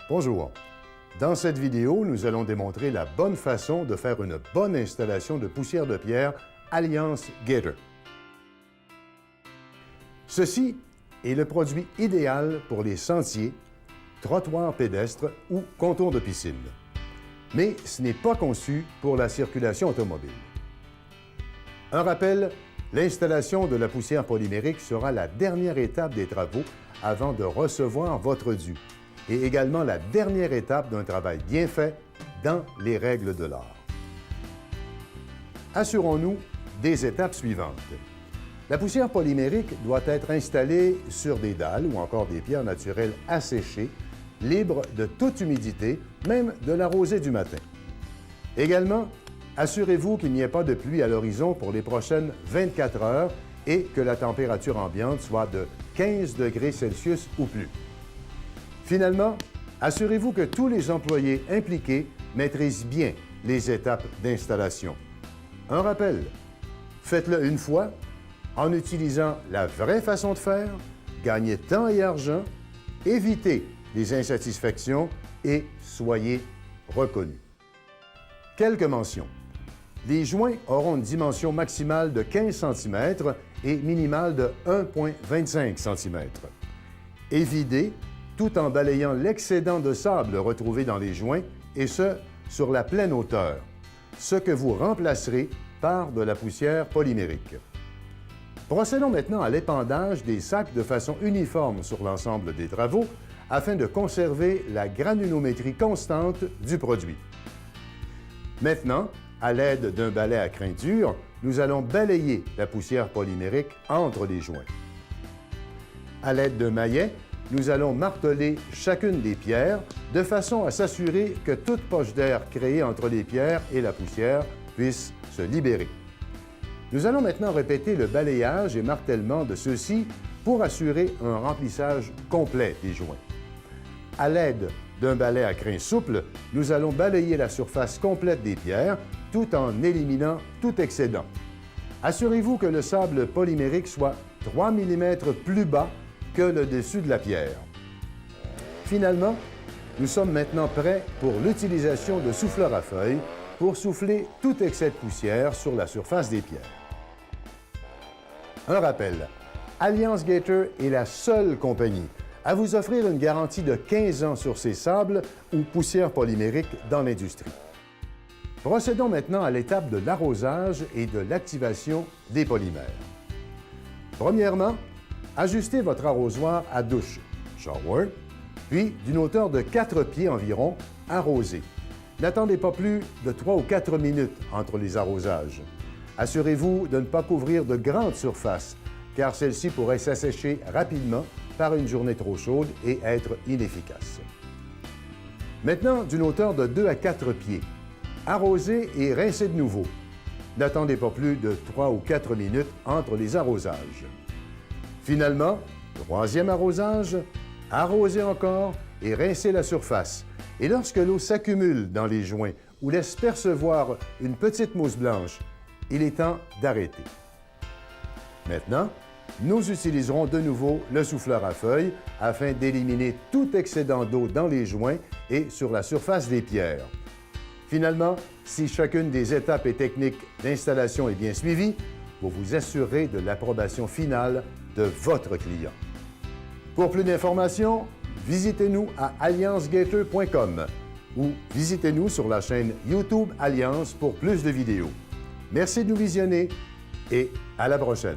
Bonjour. Dans cette vidéo, nous allons démontrer la bonne façon de faire une bonne installation de poussière de pierre Alliance Gator. Ceci est le produit idéal pour les sentiers, trottoirs pédestres ou contours de piscine. Mais ce n'est pas conçu pour la circulation automobile. Un rappel, l'installation de la poussière polymérique sera la dernière étape des travaux avant de recevoir votre dû et également la dernière étape d'un travail bien fait dans les règles de l'art. Assurons-nous des étapes suivantes. La poussière polymérique doit être installée sur des dalles ou encore des pierres naturelles asséchées, libres de toute humidité, même de la rosée du matin. Également, assurez-vous qu'il n'y ait pas de pluie à l'horizon pour les prochaines 24 heures et que la température ambiante soit de 15 degrés Celsius ou plus. Finalement, assurez-vous que tous les employés impliqués maîtrisent bien les étapes d'installation. Un rappel, faites-le une fois en utilisant la vraie façon de faire, gagnez temps et argent, évitez les insatisfactions et soyez reconnus. Quelques mentions. Les joints auront une dimension maximale de 15 cm et minimale de 1,25 cm. Évidez tout en balayant l'excédent de sable retrouvé dans les joints, et ce, sur la pleine hauteur, ce que vous remplacerez par de la poussière polymérique. Procédons maintenant à l'épandage des sacs de façon uniforme sur l'ensemble des travaux afin de conserver la granulométrie constante du produit. Maintenant, à l'aide d'un balai à crin dur, nous allons balayer la poussière polymérique entre les joints. À l'aide d'un maillet, nous allons marteler chacune des pierres de façon à s'assurer que toute poche d'air créée entre les pierres et la poussière puisse se libérer. Nous allons maintenant répéter le balayage et martèlement de ceux-ci pour assurer un remplissage complet des joints. À l'aide d'un balai à crin souple, nous allons balayer la surface complète des pierres tout en éliminant tout excédent. Assurez-vous que le sable polymérique soit 3 mm plus bas que le dessus de la pierre. Finalement, nous sommes maintenant prêts pour l'utilisation de souffleurs à feuilles pour souffler tout excès de poussière sur la surface des pierres. Un rappel, Alliance Gator est la seule compagnie à vous offrir une garantie de 15 ans sur ces sables ou poussières polymériques dans l'industrie. Procédons maintenant à l'étape de l'arrosage et de l'activation des polymères. Premièrement, ajustez votre arrosoir à douche, shower, puis d'une hauteur de 4 pieds environ, arrosez. N'attendez pas plus de 3 ou 4 minutes entre les arrosages. Assurez-vous de ne pas couvrir de grandes surfaces, car celles-ci pourraient s'assécher rapidement par une journée trop chaude et être inefficaces. Maintenant, d'une hauteur de 2 à 4 pieds, arrosez et rincez de nouveau. N'attendez pas plus de 3 ou 4 minutes entre les arrosages. Finalement, troisième arrosage, arrosez encore et rincez la surface. Et lorsque l'eau s'accumule dans les joints ou laisse percevoir une petite mousse blanche, il est temps d'arrêter. Maintenant, nous utiliserons de nouveau le souffleur à feuilles afin d'éliminer tout excédent d'eau dans les joints et sur la surface des pierres. Finalement, si chacune des étapes et techniques d'installation est bien suivie, vous vous assurerez de l'approbation finale de votre client. Pour plus d'informations, visitez-nous à alliancegator.com ou visitez-nous sur la chaîne YouTube Alliance pour plus de vidéos. Merci de nous visionner et à la prochaine.